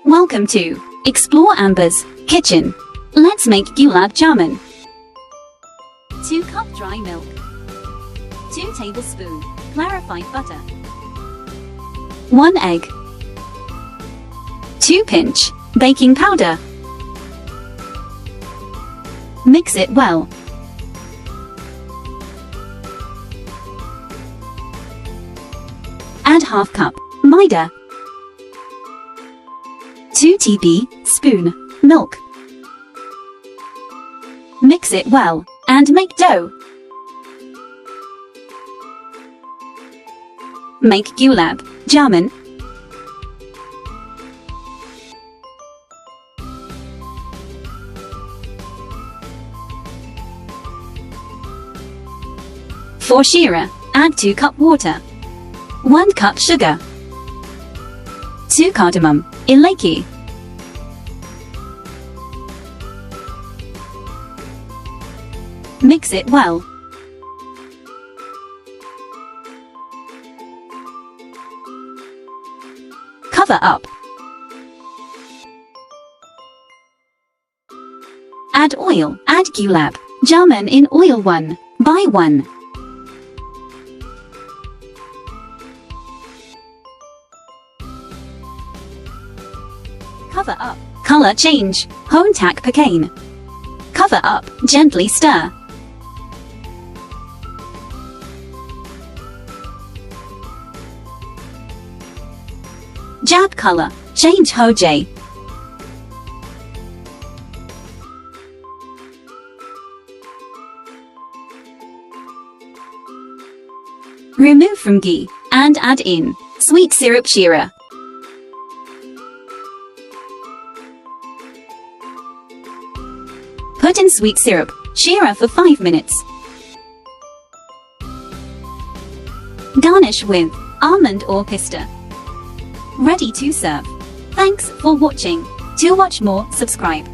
Welcome to Explore Amber's Kitchen. Let's make Gulab jamun. 2 cup dry milk. 2 tablespoons clarified butter. 1 egg. 2 pinch baking powder. Mix it well. Add half cup maida. 2 teaspoon milk. Mix it well and make dough. Make Gulab jamun. For shira, add 2 cup water, 1 cup sugar, 2 cardamom, iliki, mix it well. Cover up. Add oil. Add Gulab jamun in oil 1 by 1. Cover up. Color change. Hontak pecan. Cover up. Gently stir. Jab color. Change hoj. Remove from ghee and add in sweet syrup shira. Put in sweet syrup shira for 5 minutes. Garnish with almond or pista. Ready to serve. Thanks for watching. To watch more, subscribe.